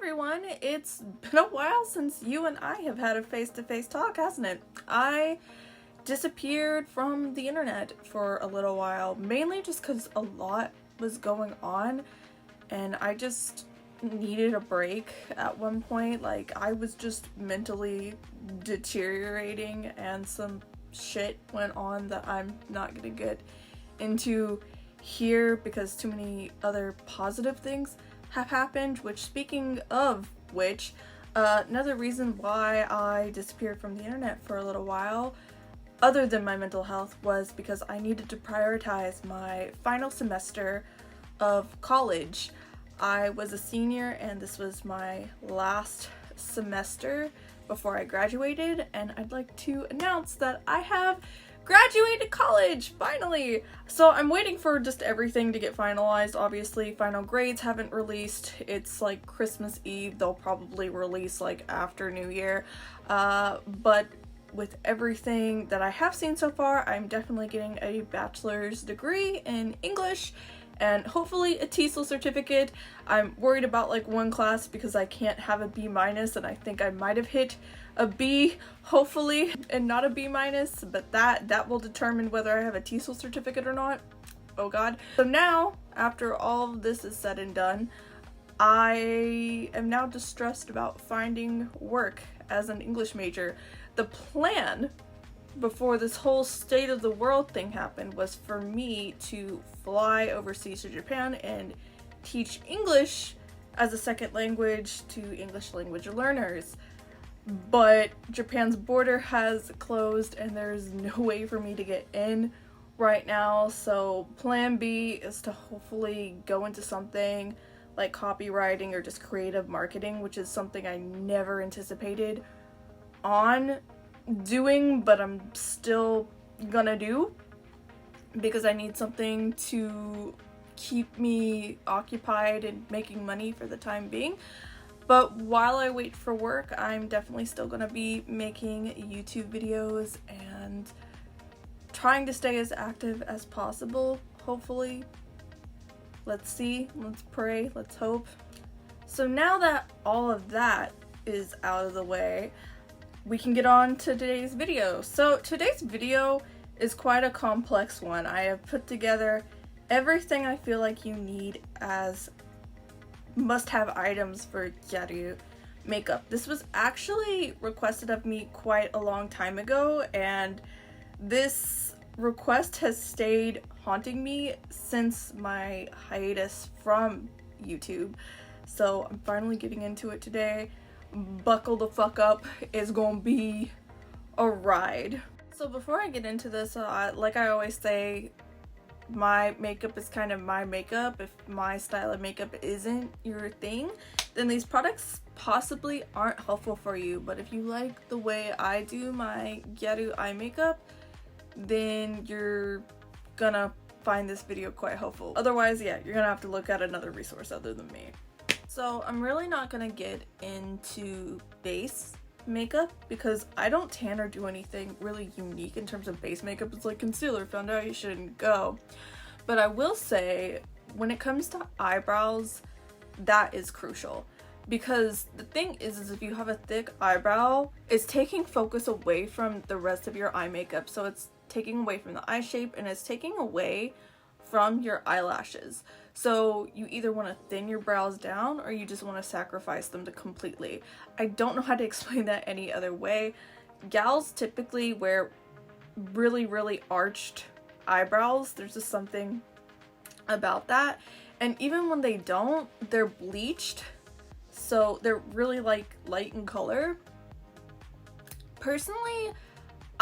everyone, it's been a while since you and I have had a face-to-face talk, hasn't it? I disappeared from the internet for a little while, mainly just because a lot was going on and I just needed a break at one point. Like, I was just mentally deteriorating and some shit went on that I'm not gonna get into here because too many other positive things have happened, which, speaking of which, another reason why I disappeared from the internet for a little while, other than my mental health, was because I needed to prioritize my final semester of college. I was a senior and this was my last semester before I graduated, and I'd like to announce that I have graduated college, finally! So I'm waiting for just everything to get finalized. Obviously, final grades haven't released. It's like Christmas Eve. They'll probably release like after New Year. But with everything that I have seen so far, I'm definitely getting a bachelor's degree in English and hopefully a TESOL certificate. I'm worried about like one class because I can't have a B-, and I think I might have hit a B, hopefully, and not a B-, but that will determine whether I have a TESOL certificate or not. Oh god. So now, after all of this is said and done, I am now distressed about finding work as an English major. The plan before this whole state of the world thing happened was for me to fly overseas to Japan and teach English as a second language to English language learners. But Japan's border has closed and there's no way for me to get in right now, so plan B is to hopefully go into something like copywriting or just creative marketing, which is something I never anticipated on doing, but I'm still gonna do because I need something to keep me occupied and making money for the time being. But while I wait for work, I'm definitely still gonna be making YouTube videos and trying to stay as active as possible, hopefully. Let's see, let's pray, let's hope. So now that all of that is out of the way, we can get on to today's video. So today's video is quite a complex one. I have put together everything I feel like you need as must-have items for Gyaru makeup. This was actually requested of me quite a long time ago, and this request has stayed haunting me since my hiatus from YouTube. So I'm finally getting into it today. Buckle the fuck up, it's gonna be a ride. So before I get into this, like I always say, my makeup is kind of my makeup. If my style of makeup isn't your thing, then these products possibly aren't helpful for you. But if you like the way I do my Gyaru eye makeup, then you're gonna find this video quite helpful. Otherwise, yeah, you're gonna have to look at another resource other than me. So I'm really not gonna get into base makeup because I don't tan or do anything really unique in terms of base makeup. It's like concealer, foundation, go. But I will say, when it comes to eyebrows, that is crucial. Because the thing is if you have a thick eyebrow, it's taking focus away from the rest of your eye makeup. So it's taking away from the eye shape and it's taking away from your eyelashes. So you either want to thin your brows down or you just want to sacrifice them to completely. I don't know how to explain that any other way. Gals typically wear really arched eyebrows. There's just something about that. And even when they don't, they're bleached. So they're really like light in color. Personally,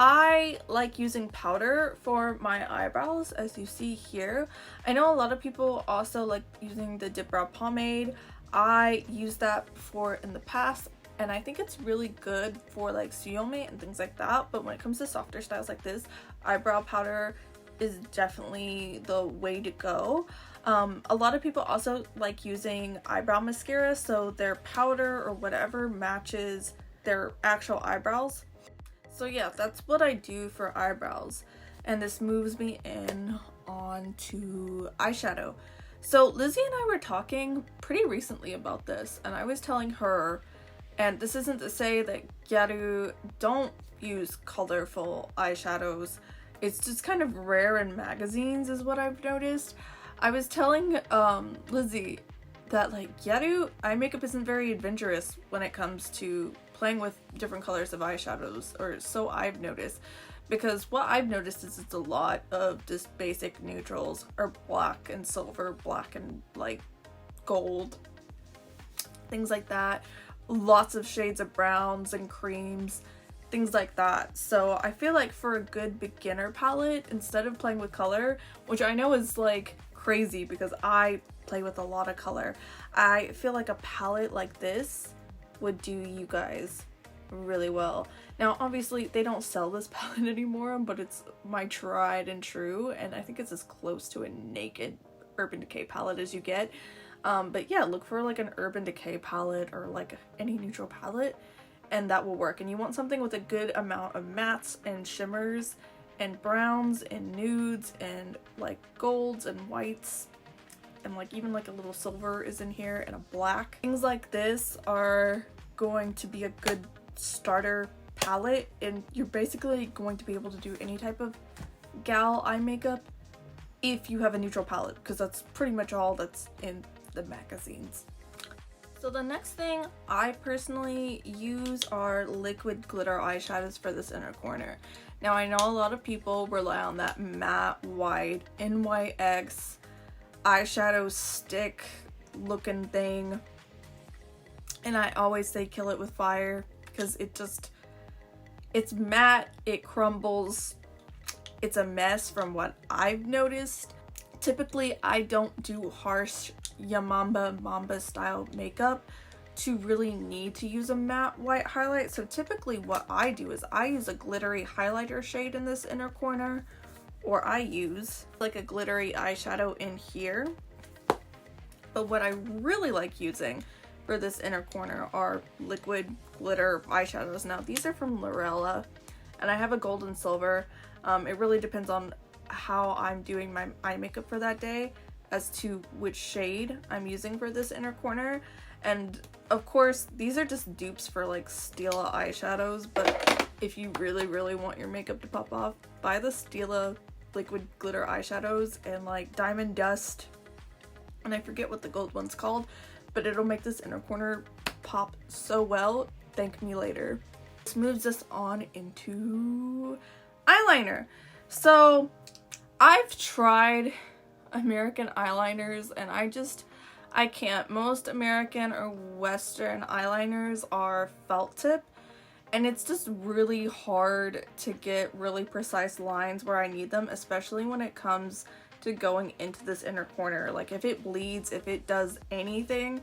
I like using powder for my eyebrows, as you see here. I know a lot of people also like using the dip brow pomade. I used that before in the past, and I think it's really good for like suyome and things like that. But when it comes to softer styles like this, eyebrow powder is definitely the way to go. A lot of people also like using eyebrow mascara, so their powder or whatever matches their actual eyebrows. So yeah, that's what I do for eyebrows, and this moves me in on to eyeshadow. So Lizzie and I were talking pretty recently about this, and I was telling her, and this isn't to say that Gyaru don't use colorful eyeshadows, it's just kind of rare in magazines is what I've noticed. I was telling Lizzie that like Gyaru eye makeup isn't very adventurous when it comes to playing with different colors of eyeshadows, or so I've noticed. Because what I've noticed is it's a lot of just basic neutrals, or black and silver, black and like gold, things like that. Lots of shades of browns and creams, things like that. So I feel like for a good beginner palette, instead of playing with color, which I know is like crazy because I play with a lot of color, I feel like a palette like this would do you guys really well. Now obviously they don't sell this palette anymore, but it's my tried and true, and I think it's as close to a naked Urban Decay palette as you get. But yeah, look for like an Urban Decay palette or like any neutral palette, and that will work. And you want something with a good amount of mattes and shimmers and browns and nudes and like golds and whites, and like even like a little silver is in here and a black. Things like this are going to be a good starter palette, and you're basically going to be able to do any type of gal eye makeup if you have a neutral palette, because that's pretty much all that's in the magazines. So the next thing I personally use are liquid glitter eyeshadows for this inner corner. Now I know a lot of people rely on that matte white NYX eyeshadow stick looking thing, and I always say kill it with fire, because it's matte, it crumbles, it's a mess from what I've noticed. Typically I don't do harsh Mamba style makeup to really need to use a matte white highlight. So typically what I do is I use a glittery highlighter shade in this inner corner, or I use like a glittery eyeshadow in here. But what I really like using for this inner corner are liquid glitter eyeshadows. Now these are from Lorella, and I have a gold and silver. It really depends on how I'm doing my eye makeup for that day as to which shade I'm using for this inner corner. And of course these are just dupes for like Stila eyeshadows, but if you really want your makeup to pop off, buy the Stila liquid glitter eyeshadows and like Diamond Dust, and I forget what the gold one's called, but it'll make this inner corner pop so well. Thank me later. This moves us on into eyeliner. So I've tried American eyeliners, and I can't. Most American or Western eyeliners are felt tip, and it's just really hard to get really precise lines where I need them, especially when it comes to going into this inner corner. Like if it bleeds, if it does anything,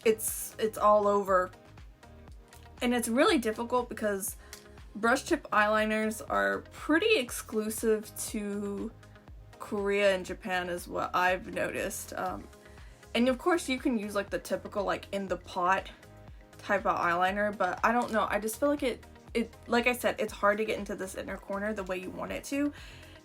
it's all over. And it's really difficult because brush tip eyeliners are pretty exclusive to Korea and Japan is what I've noticed. And of course you can use like the typical like in the pot type of eyeliner, but I don't know, I just feel like it like I said, it's hard to get into this inner corner the way you want it to.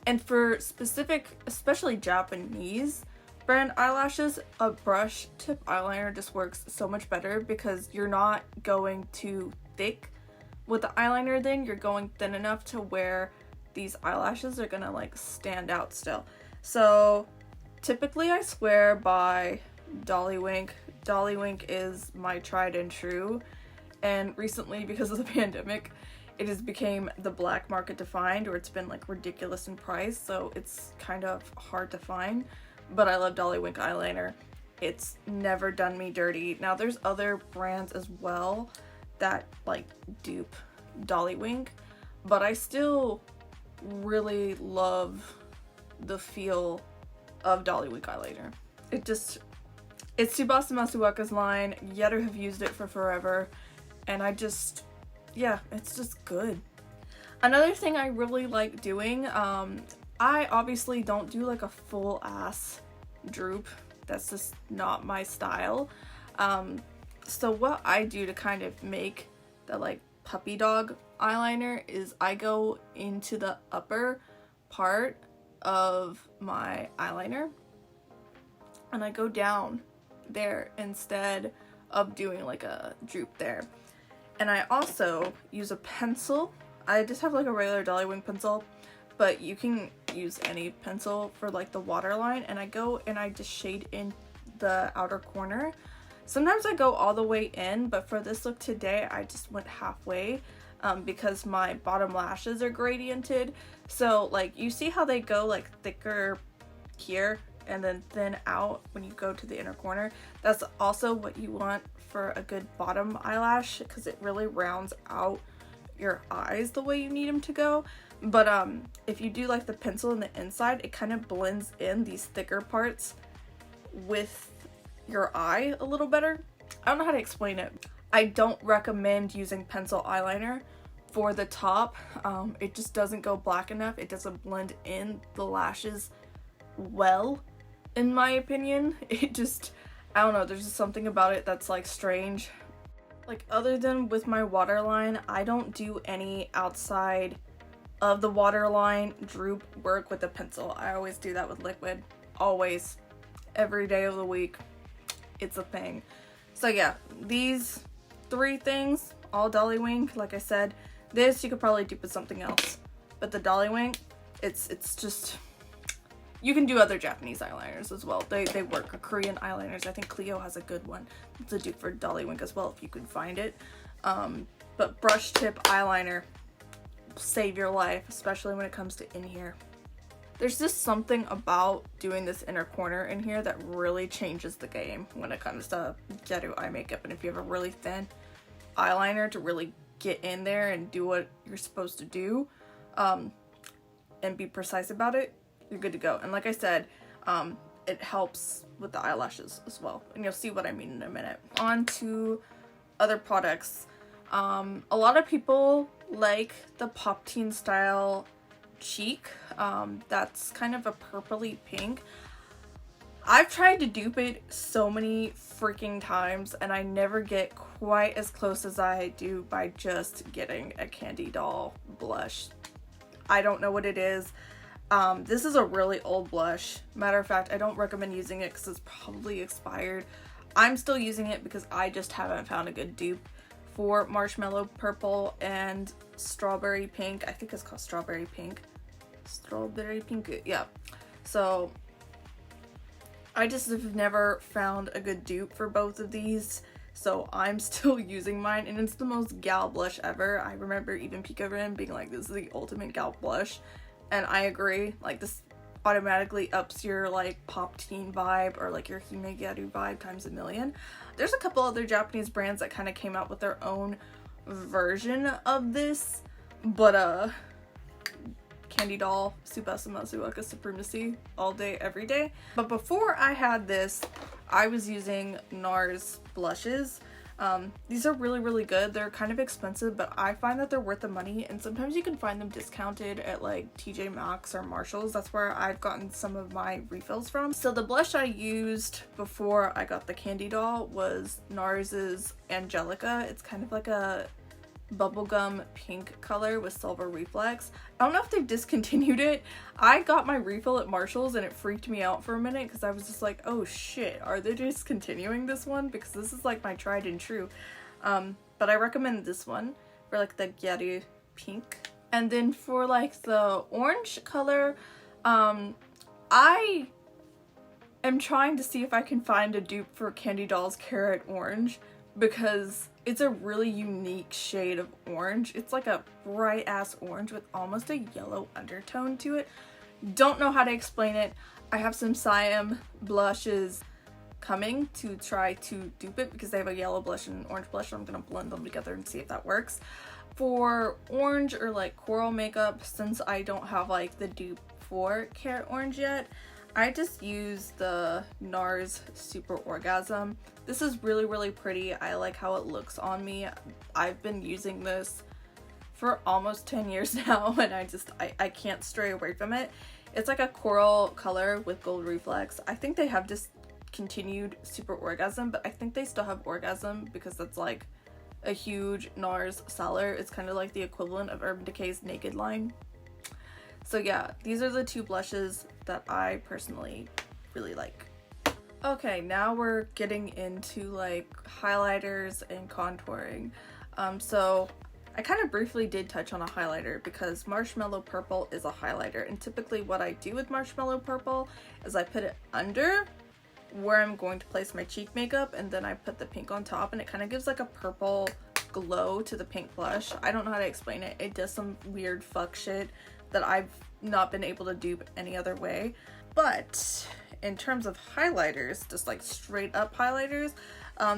And for specific, especially Japanese brand eyelashes, a brush tip eyeliner just works so much better, because you're not going too thick with the eyeliner, then you're going thin enough to where these eyelashes are gonna like stand out still. So typically I swear by Dollywink. Dollywink is my tried and true, and recently because of the pandemic it has became the black market to find, or it's been like ridiculous in price, so it's kind of hard to find. But I love Dollywink eyeliner. It's never done me dirty. Now there's other brands as well that like dupe Dollywink, but I still really love the feel of Dollywink eyeliner. It's Tsubasa Masuaka's line. Gyaru have used it for forever, and yeah, it's just good. Another thing I really like doing, I obviously don't do like a full ass droop. That's just not my style. So what I do to kind of make the like puppy dog eyeliner is I go into the upper part of my eyeliner and I go down there instead of doing like a droop there. And I also use a pencil. I just have like a regular Dollywink pencil, but you can use any pencil for like the waterline, and I go and I just shade in the outer corner. Sometimes I go all the way in, but for this look today I just went halfway because my bottom lashes are gradiented. So like you see how they go like thicker here and then thin out when you go to the inner corner? That's also what you want for a good bottom eyelash, because it really rounds out your eyes the way you need them to go. But if you do like the pencil on the inside, it kind of blends in these thicker parts with your eye a little better. I don't know how to explain it. I don't recommend using pencil eyeliner for the top. It just doesn't go black enough. It doesn't blend in the lashes well, in my opinion. It just, I don't know, there's just something about it that's like strange. Like other than with my waterline, I don't do any outside of the waterline droop work with a pencil. I always do that with liquid. Always. Every day of the week. It's a thing. So yeah, these 3 things, all Dollywink. Like I said, this you could probably dupe with something else. But the Dollywink, it's just, you can do other Japanese eyeliners as well. They work, or Korean eyeliners. I think Clio has a good one. It's a dupe for Dollywink as well if you can find it. But brush tip eyeliner will save your life, especially when it comes to in here. There's just something about doing this inner corner in here that really changes the game when it comes to Gyaru eye makeup. And if you have a really thin eyeliner to really get in there and do what you're supposed to do, and be precise about it, you're good to go. And like I said, it helps with the eyelashes as well. And you'll see what I mean in a minute. On to other products. A lot of people like the Pop Teen style cheek. That's kind of a purpley pink. I've tried to dupe it so many freaking times and I never get quite as close as I do by just getting a candy doll blush. I don't know what it is. This is a really old blush. Matter of fact, I don't recommend using it because it's probably expired. I'm still using it because I just haven't found a good dupe for marshmallow purple and strawberry pink. I think it's called strawberry pink. Strawberry pink, yeah. So I just have never found a good dupe for both of these, so I'm still using mine, and it's the most gal blush ever. I remember even Pika Rin being like, this is the ultimate gal blush, and I agree. Like, this automatically ups your like Pop Teen vibe or like your Hime Gyaru vibe times a million. There's a couple other Japanese brands that kind of came out with their own version of this, but Candy Doll, Tsubasa Mazuaka Supremacy, all day, every day. But before I had this, I was using NARS blushes. These are really, really good. They're kind of expensive, but I find that they're worth the money, and sometimes you can find them discounted at like TJ Maxx or Marshalls. That's where I've gotten some of my refills from. So the blush I used before I got the Candy Doll was NARS's Angelica. It's kind of like a bubblegum pink color with silver reflex. I don't know if they've discontinued it. I got my refill at Marshall's and it freaked me out for a minute because I was just like, oh shit, are they discontinuing this one? Because this is like my tried and true. But I recommend this one for like the Gyaru pink. And then for like the orange color, I am trying to see if I can find a dupe for Candy Doll's Carrot Orange, because it's a really unique shade of orange. It's like a bright ass orange with almost a yellow undertone to it. Don't know how to explain it. I have some Siam blushes coming to try to dupe it because they have a yellow blush and an orange blush, and I'm gonna blend them together and see if that works. For orange or like coral makeup, since I don't have like the dupe for Carrot Orange yet, I just use the NARS Super Orgasm. This is really, really pretty. I like how it looks on me. I've been using this for almost 10 years now, and I can't stray away from it. It's like a coral color with gold reflex. I think they have discontinued Super Orgasm, but I think they still have Orgasm because that's like a huge NARS seller. It's kind of like the equivalent of Urban Decay's Naked line. So yeah, these are the 2 blushes that I personally really like. Okay, now we're getting into like highlighters and contouring. So I kind of briefly did touch on a highlighter because Marshmallow Purple is a highlighter, and typically what I do with Marshmallow Purple is I put it under where I'm going to place my cheek makeup, and then I put the pink on top, and it kind of gives like a purple glow to the pink blush. I don't know how to explain it. It does some weird fuck shit that I've not been able to do any other way. But in terms of highlighters, just like straight up highlighters,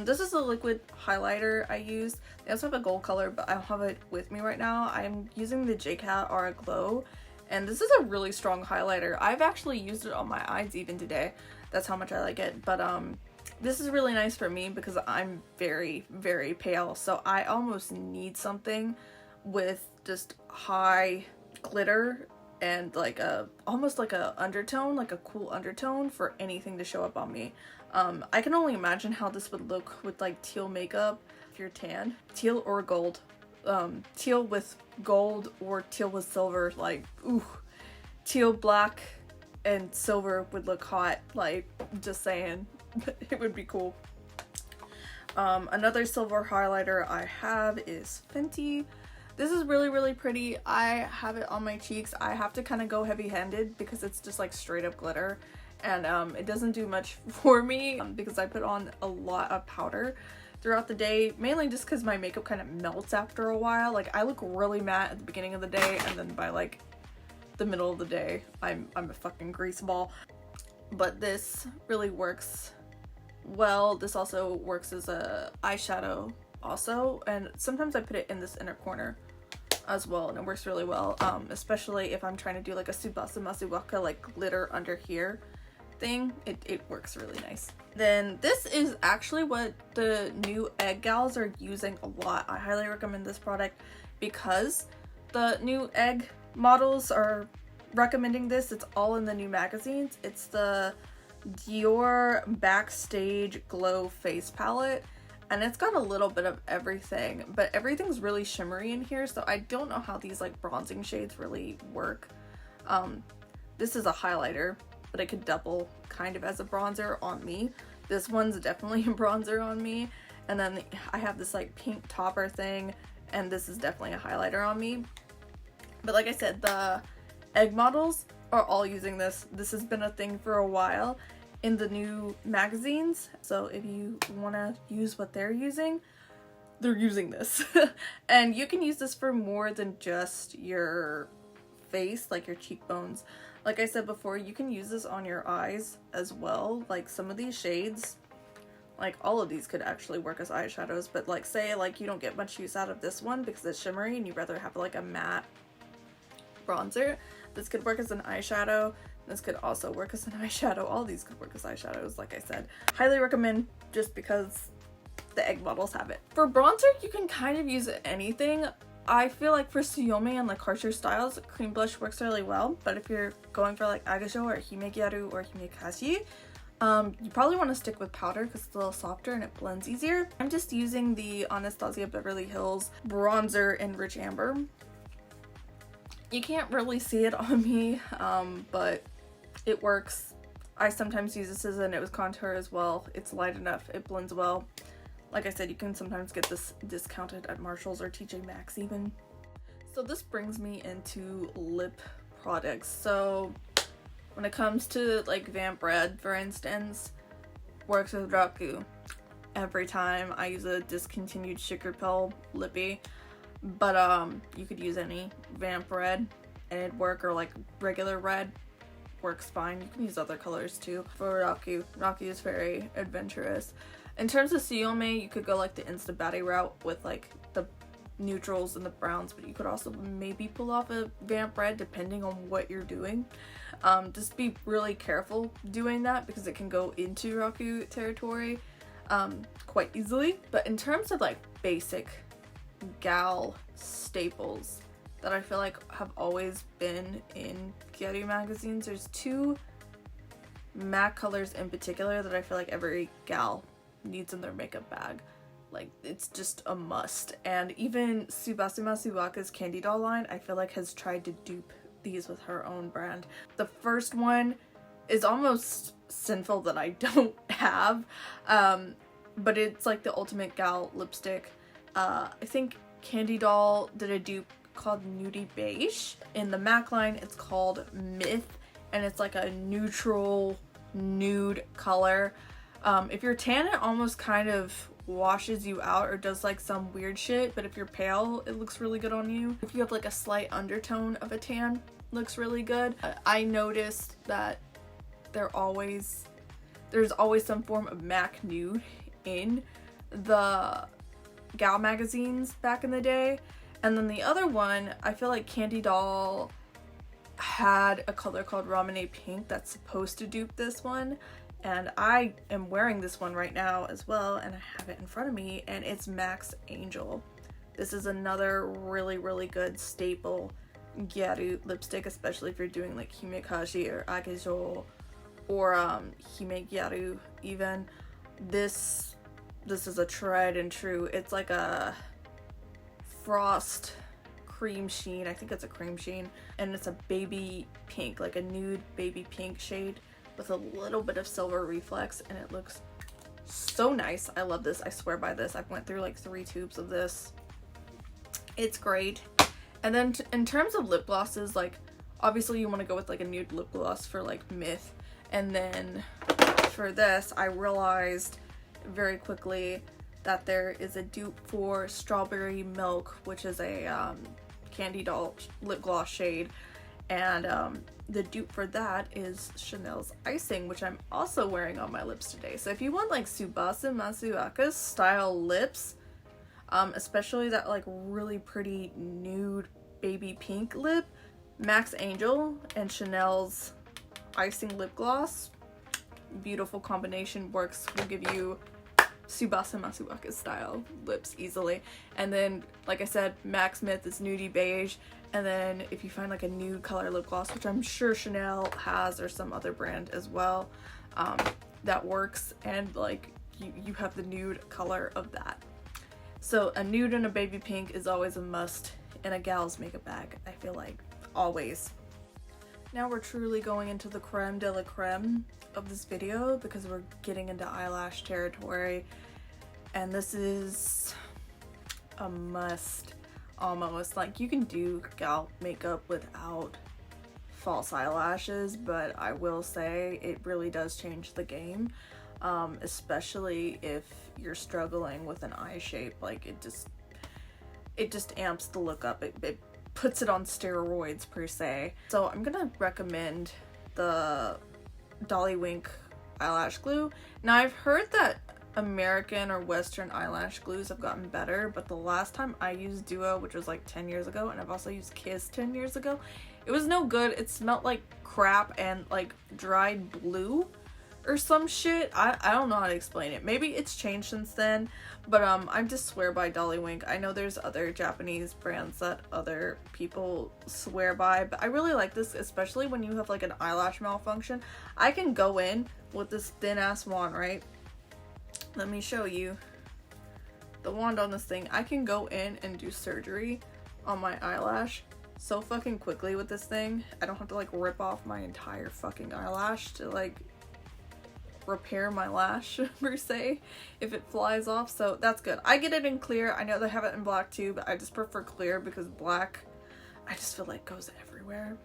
this is a liquid highlighter I use. They also have a gold color, but I don't have it with me right now. I'm using the j.cat Aura Glow, and this is a really strong highlighter. I've actually used it on my eyes even today. That's how much I like it. But this is really nice for me because I'm very, very pale, so I almost need something with just high glitter and like a almost like a undertone, like a cool undertone for anything to show up on me. I can only imagine how this would look with like teal makeup if you're tan. Teal or gold. Teal with gold or teal with silver, like ooh. Teal, black, and silver would look hot, like just saying. It would be cool. Another silver highlighter I have is Fenty. This is really, really pretty. I have it on my cheeks. I have to kind of go heavy-handed because it's just like straight up glitter, and it doesn't do much for me because I put on a lot of powder throughout the day, mainly just because my makeup kind of melts after a while. Like I look really matte at the beginning of the day, and then by like the middle of the day I'm a fucking grease ball. But this really works well. This also works as a eyeshadow also, and sometimes I put it in this inner corner as well, and it works really well, especially if I'm trying to do like a Tsubasa Masuwaka like glitter under here thing. It works really nice. Then this is actually what the new egg gals are using a lot. I highly recommend this product because the new egg models are recommending this. It's all in the new magazines. It's the Dior Backstage Glow Face Palette, and it's got a little bit of everything, but everything's really shimmery in here, so I don't know how these like bronzing shades really work. This is a highlighter, but it could double kind of as a bronzer on me. This one's definitely a bronzer on me, and then I have this like pink topper thing, and this is definitely a highlighter on me. But like I said, the egg models are all using this. This has been a thing for a while in the new magazines, so if you want to use what they're using this. And you can use this for more than just your face, like your cheekbones. Like I said before, you can use this on your eyes as well. Like some of these shades, like all of these could actually work as eyeshadows, but like say like you don't get much use out of this one because it's shimmery and you'd rather have like a matte bronzer, this could work as an eyeshadow. This could also work as an eyeshadow. All these could work as eyeshadows, like I said. Highly recommend just because the egg models have it. For bronzer, you can kind of use anything. I feel like for Tsuyomi and like harsher styles, cream blush works really well. But if you're going for like Agasho or Gyaru or Himekashi, you probably want to stick with powder because it's a little softer and it blends easier. I'm just using the Anastasia Beverly Hills bronzer in Rich Amber. You can't really see it on me, but it works. I sometimes use this as a nose contour as well. It's light enough, it blends well. Like I said, you can sometimes get this discounted at Marshalls or TJ Maxx even. So this brings me into lip products. So when it comes to like Vamp Red, for instance, works with Raku. Every time I use a discontinued Sugar Pill lippy. But you could use any Vamp Red and it'd work, or like regular red works fine. You can use other colors too. For Raku is very adventurous. In terms of Tsuyomi, you could go like the Insta Baddie route with like the neutrals and the browns, but you could also maybe pull off a Vamp Red depending on what you're doing. Just be really careful doing that because it can go into Raku territory quite easily. But in terms of like basic gal staples that I feel like have always been in Gyaru magazines, there's two matte colors in particular that I feel like every gal needs in their makeup bag. Like, it's just a must. And even Tsubasa Masuwaka's Candy Doll line, I feel like has tried to dupe these with her own brand. The first one is almost sinful that I don't have. But it's like the ultimate gal lipstick. I think Candy Doll did a dupe called Nude Beige. In the MAC line, it's called Myth, and it's like a neutral nude color. If you're tan, it almost kind of washes you out or does like some weird shit, but if you're pale, it looks really good on you. If you have like a slight undertone of a tan, it looks really good. I noticed that there's always some form of MAC nude in the gal magazines back in the day. And then the other one, I feel like Candy Doll had a color called Ramune Pink that's supposed to dupe this one, and I am wearing this one right now as well, and I have it in front of me, and it's MAC's Angel. This is another really, really good staple Gyaru lipstick, especially if you're doing like Himekashi or Eyeshadow or Hime Gyaru even. This is a tried and true. It's like a frost cream sheen. I think it's a cream sheen, and it's a baby pink, like a nude baby pink shade with a little bit of silver reflex, and it looks so nice. I love this. I swear by this. I've went through like 3 tubes of this. It's great. And then in terms of lip glosses, like obviously you want to go with like a nude lip gloss for like Myth, and then for this I realized very quickly that there is a dupe for Strawberry Milk, which is a Candy Doll lip gloss shade, and the dupe for that is Chanel's Icing, which I'm also wearing on my lips today. So if you want like Tsubasa Masuaka style lips, especially that like really pretty nude baby pink lip, MAC's Angel and Chanel's Icing lip gloss, beautiful combination, works, will give you Tsubasa Masuaka style lips easily. And then like I said, MAC's Myth is Nude Beige, and then if you find like a nude color lip gloss, which I'm sure Chanel has or some other brand as well, that works, and like you have the nude color of that. So a nude and a baby pink is always a must in a gal's makeup bag, I feel like, always. Now we're truly going into the creme de la creme of this video, because we're getting into eyelash territory, and this is a must. Almost like you can do gal makeup without false eyelashes, but I will say it really does change the game, especially if you're struggling with an eye shape. Like it just amps the look up. It puts it on steroids per se. So I'm gonna recommend the Dollywink eyelash glue. Now I've heard that American or Western eyelash glues have gotten better, but the last time I used Duo, which was like 10 years ago, and I've also used Kiss 10 years ago, it was no good. It smelled like crap and like dried blue or some shit. I don't know how to explain it. Maybe it's changed since then, but I just swear by Dollywink. I know there's other Japanese brands that other people swear by, but I really like this, especially when you have like an eyelash malfunction. I can go in with this thin ass wand, right? Let me show you the wand on this thing. I can go in and do surgery on my eyelash so fucking quickly with this thing. I don't have to like rip off my entire fucking eyelash to like repair my lash per se if it flies off, so that's good. I get it in clear. I know they have it in black too, but I just prefer clear because black, I just feel like goes everywhere.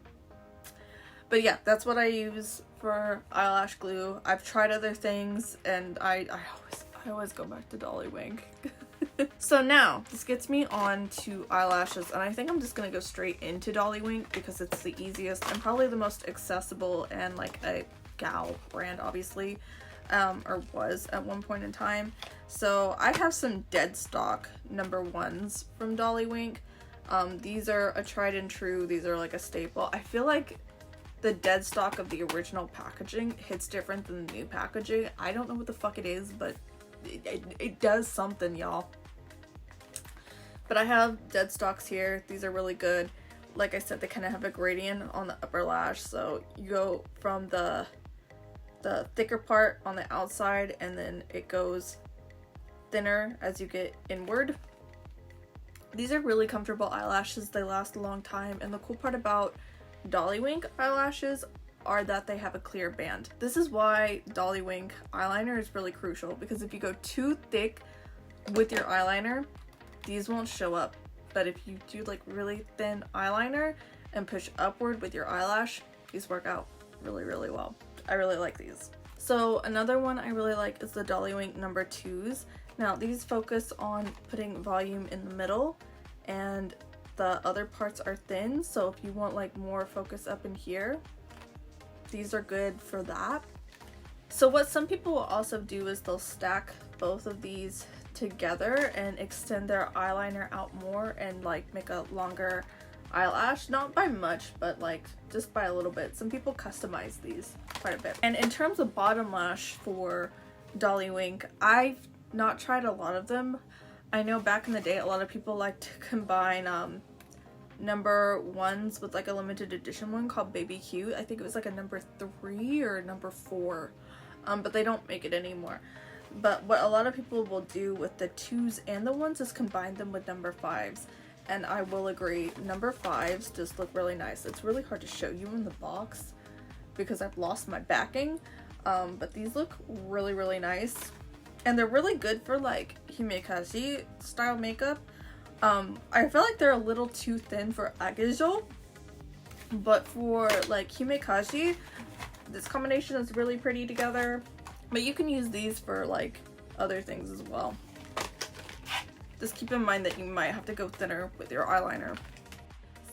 But yeah, that's what I use for eyelash glue. I've tried other things, and I always go back to Dollywink. So now this gets me on to eyelashes, and I think I'm just gonna go straight into Dollywink because it's the easiest and probably the most accessible, and like a gal brand obviously, or was at one point in time. So I have some dead stock number 1s from Dollywink. These are a tried and true. These are like a staple. I feel like the dead stock of the original packaging hits different than the new packaging. I don't know what the fuck it is, but it does something, y'all. But I have dead stocks here. These are really good. Like I said, they kind of have a gradient on the upper lash, so you go from the thicker part on the outside, and then it goes thinner as you get inward. These are really comfortable eyelashes. They last a long time, and the cool part about Dollywink eyelashes are that they have a clear band. This is why Dollywink eyeliner is really crucial, because if you go too thick with your eyeliner, these won't show up. But if you do like really thin eyeliner and push upward with your eyelash, these work out really, really well. I really like these. So another one I really like is the Dollywink number 2s. Now these focus on putting volume in the middle, and the other parts are thin, so if you want like more focus up in here, these are good for that. So what some people will also do is they'll stack both of these together and extend their eyeliner out more and like make a longer eyelash, not by much, but like just by a little bit. Some people customize these quite a bit. And in terms of bottom lash for Dollywink, I've not tried a lot of them. I know back in the day a lot of people like to combine number 1s with like a limited edition one called Baby Cute. I think it was like a number 3 or number 4, but they don't make it anymore. But what a lot of people will do with the 2s and the 1s is combine them with number 5s. And I will agree, number 5s just look really nice. It's really hard to show you in the box because I've lost my backing, but these look really, really nice. And they're really good for like himekashi style makeup. I feel like they're a little too thin for Eyeshadow, but for like himekashi, this combination is really pretty together. But you can use these for like other things as well. Just keep in mind that you might have to go thinner with your eyeliner.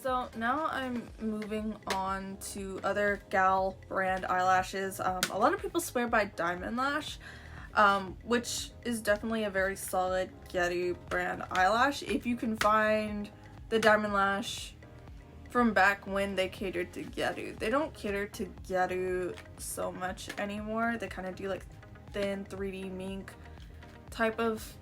So now I'm moving on to other gal brand eyelashes. A lot of people swear by Diamond Lash, which is definitely a very solid Gyaru brand eyelash. If you can find the Diamond Lash from back when they catered to Gyaru. They don't cater to Gyaru so much anymore. They kind of do like thin 3D mink type of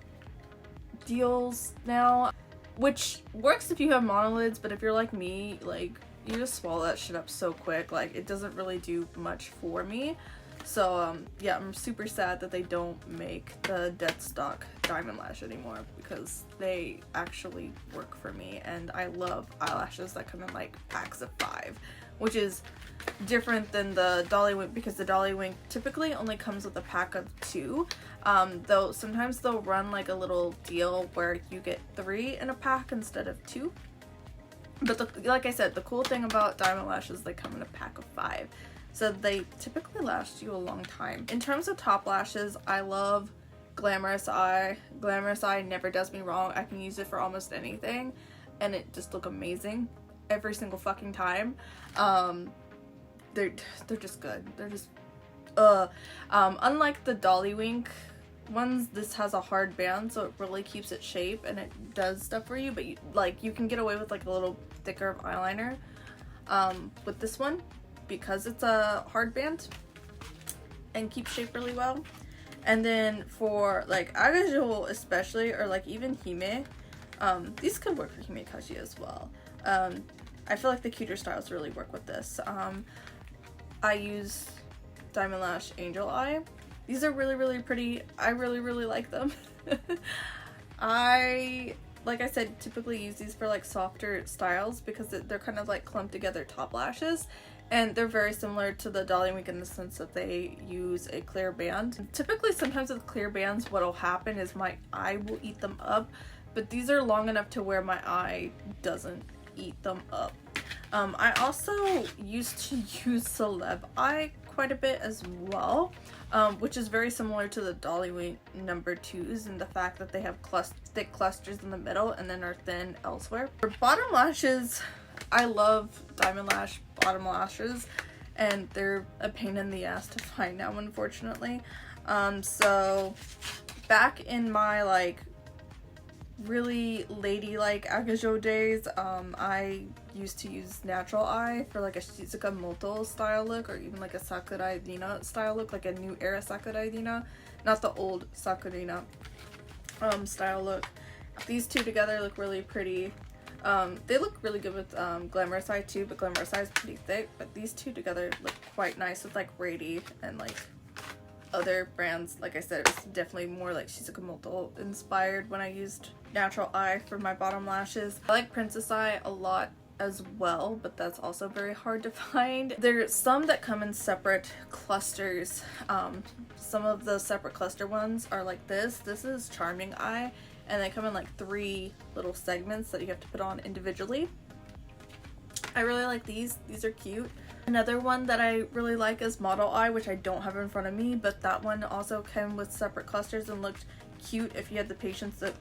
deals now, which works if you have monolids, but if you're like me, like you just swallow that shit up so quick, like it doesn't really do much for me. So yeah, I'm super sad that they don't make the dead stock Diamond Lash anymore, because they actually work for me, and I love eyelashes that come in like packs of 5, which is different than the Dollywink, because the Dollywink typically only comes with a pack of 2, though sometimes they'll run like a little deal where you get 3 in a pack instead of 2. But like I said, the cool thing about Diamond Lash is they come in a pack of 5. So they typically last you a long time. In terms of top lashes, I love Glamorous Eye. Glamorous Eye never does me wrong. I can use it for almost anything and it just look amazing every single fucking time. They're just good. They're just unlike the Dollywink ones, this has a hard band, so it really keeps its shape and it does stuff for you, but you can get away with like a little thicker of eyeliner with this one, because it's a hard band and keeps shape really well. And then for like Eyeshadow especially, or like even Hime, these could work for Himekashi as well. I feel like the cuter styles really work with this. I use Diamond Lash Angel Eye. These are really, really pretty. I really, really like them. Like I said, typically use these for like softer styles because they're kind of like clumped together top lashes. And they're very similar to the Dollywink in the sense that they use a clear band. Typically, sometimes with clear bands, what'll happen is my eye will eat them up, but these are long enough to where my eye doesn't eat them up. I also used to use Celeb Eye quite a bit as well, which is very similar to the Dollywink number 2s in the fact that they have thick clusters in the middle and then are thin elsewhere. For bottom lashes, I love Diamond Lash bottom lashes, and they're a pain in the ass to find now, unfortunately. So back in my like really ladylike Eyeshadow days, I used to use Natural Eye for like a Shizuka Moto style look, or even like a Sakurai Dina style look, like a new era Sakurai Dina, not the old Sakurina style look. These two together look really pretty. They look really good with Glamorous Eye too, but Glamorous Eye is pretty thick, but these two together look quite nice with like Rady and like other brands. Like I said, it was definitely more like Shizuka Moto inspired when I used Natural Eye for my bottom lashes. I like Princess Eye a lot as well, but that's also very hard to find. There's some that come in separate clusters. Some of the separate cluster ones are like this. This is Charming Eye, and they come in like 3 little segments that you have to put on individually. I really like these. These are cute. Another one that I really like is Model Eye, which I don't have in front of me, but that one also came with separate clusters and looked cute if you had the patience to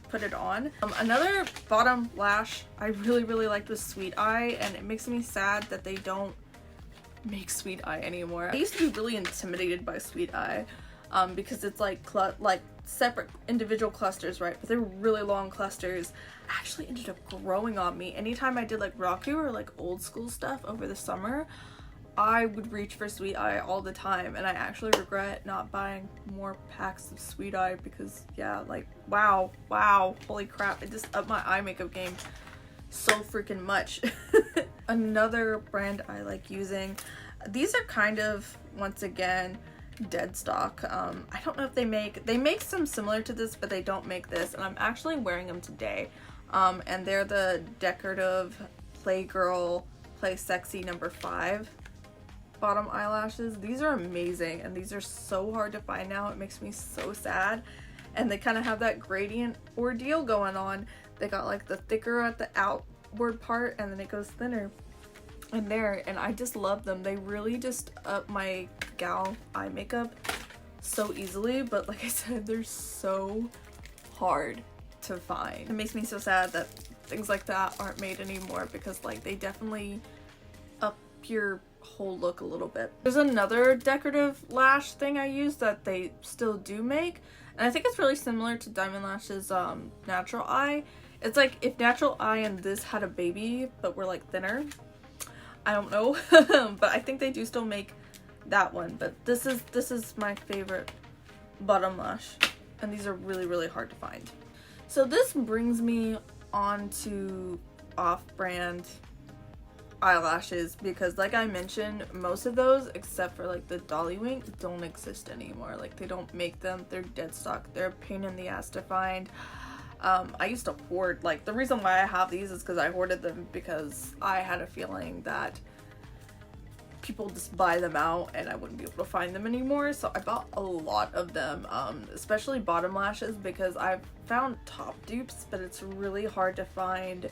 put it on. Another bottom lash I really liked was Sweet Eye, and it makes me sad that they don't make Sweet Eye anymore. I used to be really intimidated by Sweet Eye because it's like separate individual clusters, right? But they're really long clusters. Actually ended up growing on me. Anytime I did like Raku or like old school stuff over the summer, I would reach for Sweet Eye all the time, and I actually regret not buying more packs of Sweet Eye because yeah, like wow, holy crap, it just upped my eye makeup game so freaking much. Another brand I like using, these are kind of, once again, dead stock. I don't know if they make some similar to this, but they don't make this, and I'm actually wearing them today. And they're the decorative Playgirl Play Sexy number 5 bottom eyelashes. These are amazing, and these are so hard to find now. It makes me so sad. And they kind of have that gradient ordeal going on. They got like the thicker at the outward part, and then it goes thinner in there, and I just love them. They really just up my gal eye makeup so easily, but like I said, they're so hard to find. It makes me so sad that things like that aren't made anymore, because like they definitely up your whole look a little bit. There's another decorative lash thing I use that they still do make, and I think it's really similar to Diamond Lash's Natural Eye. It's like if Natural Eye and this had a baby but were like thinner. I don't know. But I think they do still make that one. But this is my favorite bottom lash, and these are really hard to find. So this brings me on to off-brand eyelashes, because like I mentioned, most of those except for like the Dollywink don't exist anymore. Like they don't make them. They're dead stock. They're a pain in the ass to find. I used to hoard, like the reason why I have these is because I hoarded them, because I had a feeling that people just buy them out and I wouldn't be able to find them anymore. So I bought a lot of them, especially bottom lashes, because I've found top dupes, but it's really hard to find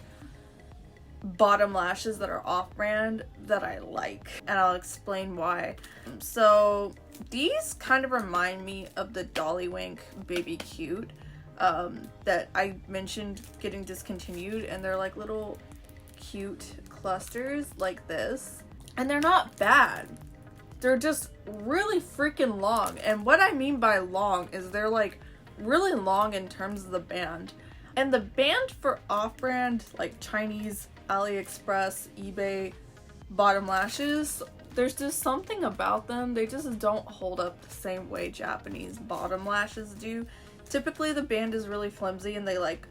bottom lashes that are off-brand that I like, and I'll explain why. So these kind of remind me of the Dollywink Baby Cute that I mentioned getting discontinued, and they're like little cute clusters like this, and they're not bad. They're just really freaking long, and what I mean by long is they're like really long in terms of the band. And the band for off-brand like Chinese, AliExpress, eBay bottom lashes, there's just something about them, they just don't hold up the same way Japanese bottom lashes do. Typically the band is really flimsy and they like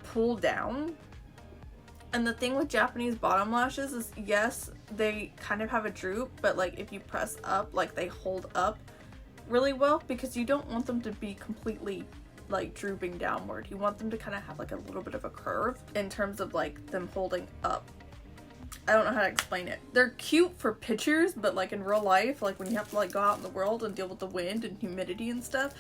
pull down. And the thing with Japanese bottom lashes is, yes, they kind of have a droop, but like if you press up, like they hold up really well, because you don't want them to be completely like drooping downward. You want them to kind of have like a little bit of a curve in terms of like them holding up. I don't know how to explain it. They're cute for pictures, but like in real life, like when you have to like go out in the world and deal with the wind and humidity and stuff,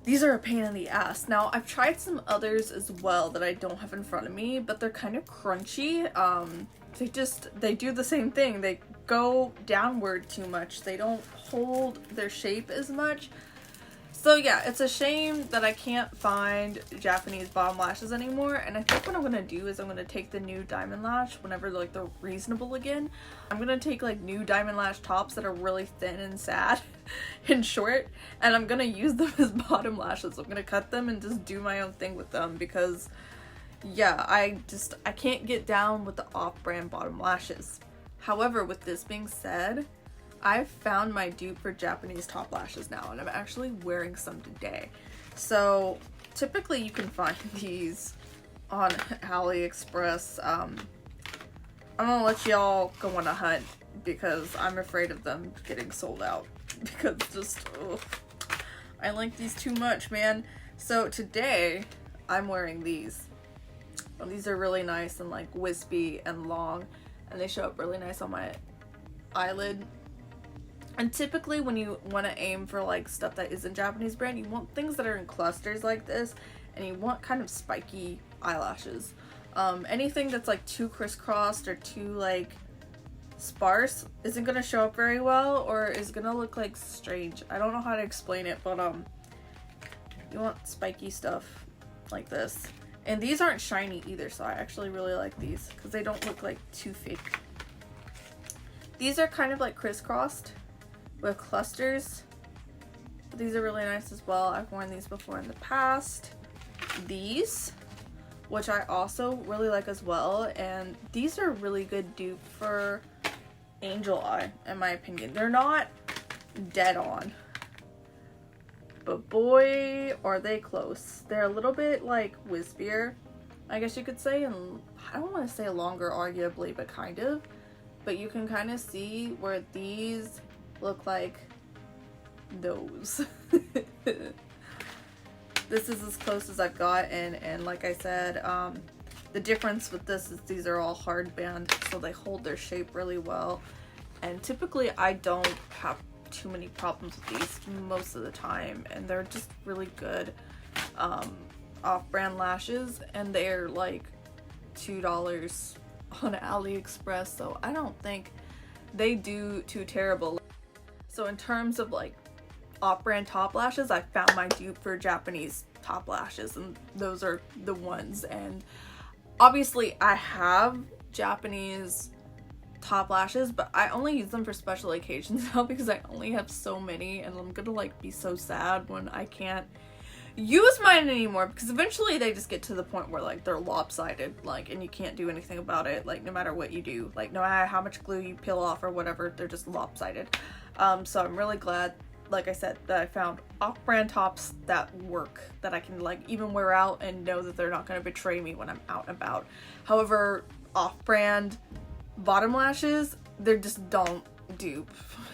these are a pain in the ass. Now I've tried some others as well that I don't have in front of me, but they're kind of crunchy. They do the same thing. They go downward too much. They don't hold their shape as much. So yeah, it's a shame that I can't find Japanese bottom lashes anymore, and I think what I'm gonna do is I'm gonna take the new Diamond Lash whenever like they're reasonable again. I'm gonna take like new Diamond Lash tops that are really thin and sad and short, and I'm gonna use them as bottom lashes. I'm gonna cut them and just do my own thing with them, because yeah, I can't get down with the off-brand bottom lashes. However, with this being said, I've found my dupe for Japanese top lashes now, and I'm actually wearing some today. So typically you can find these on AliExpress. I'm gonna let y'all go on a hunt, because I'm afraid of them getting sold out, because just, ugh, I like these too much, man. So today I'm wearing these. These are really nice and like wispy and long, and they show up really nice on my eyelid. And typically when you want to aim for like stuff that isn't Japanese brand, you want things that are in clusters like this, and you want kind of spiky eyelashes. Anything that's like too crisscrossed or too like sparse isn't gonna show up very well, or is gonna look like strange. I don't know how to explain it, but you want spiky stuff like this. And these aren't shiny either, so I actually really like these because they don't look like too fake. These are kind of like crisscrossed with clusters. But these are really nice as well. I've worn these before in the past. These, which I also really like as well, and these are really good dupe for angel eye, in my opinion. They're not dead on, but boy are they close. They're a little bit like wispier, I guess you could say, and I don't want to say longer arguably, but kind of. But you can kind of see where these look like those. This is as close as I've got, and like I said, the difference with this is these are all hard band, so they hold their shape really well. And typically I don't have too many problems with these most of the time, and they're just really good off-brand lashes, and they're like $2 on AliExpress, so I don't think they do too terrible. So in terms of like off-brand top lashes, I found my dupe for Japanese top lashes, and those are the ones. And obviously I have Japanese top lashes, but I only use them for special occasions now because I only have so many, and I'm gonna like be so sad when I can't use mine anymore, because eventually they just get to the point where like they're lopsided, like, and you can't do anything about it, like no matter what you do, like no matter how much glue you peel off or whatever, they're just lopsided. So I'm really glad, like I said, that I found off-brand tops that work, that I can like even wear out and know that they're not going to betray me when I'm out and about. However, off-brand bottom lashes, they just don't dupe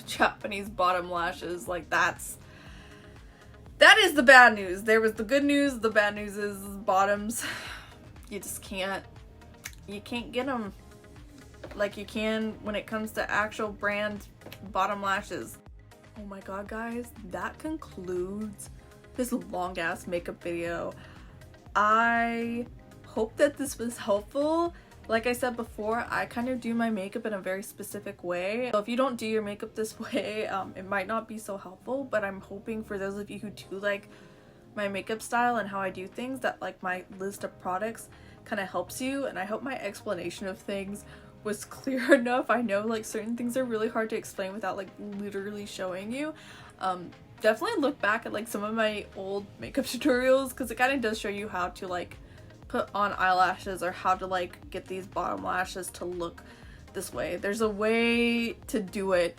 Japanese bottom lashes. Like that is the bad news. There was the good news. The bad news is bottoms, you just can't get them like you can when it comes to actual brand bottom lashes. Oh my god, guys, that concludes this long ass makeup video. I hope that this was helpful. Like I said before, I kind of do my makeup in a very specific way. So if you don't do your makeup this way, it might not be so helpful, but I'm hoping for those of you who do like my makeup style and how I do things, that like my list of products kind of helps you. And I hope my explanation of things was clear enough. I know like certain things are really hard to explain without like literally showing you. Definitely look back at like some of my old makeup tutorials, because it kind of does show you how to like put on eyelashes, or how to like get these bottom lashes to look this way. There's a way to do it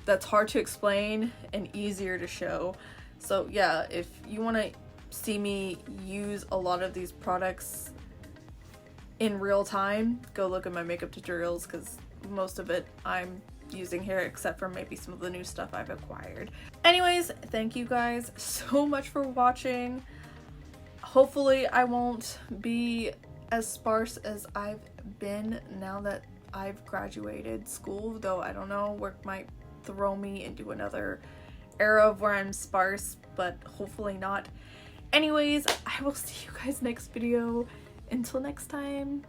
that's hard to explain and easier to show. So yeah, if you want to see me use a lot of these products in real time, go look at my makeup tutorials, because most of it I'm using here, except for maybe some of the new stuff I've acquired. Anyways, thank you guys so much for watching. Hopefully I won't be as sparse as I've been now that I've graduated school, though I don't know, work might throw me into another era of where I'm sparse, but hopefully not. Anyways, I will see you guys next video. Until next time.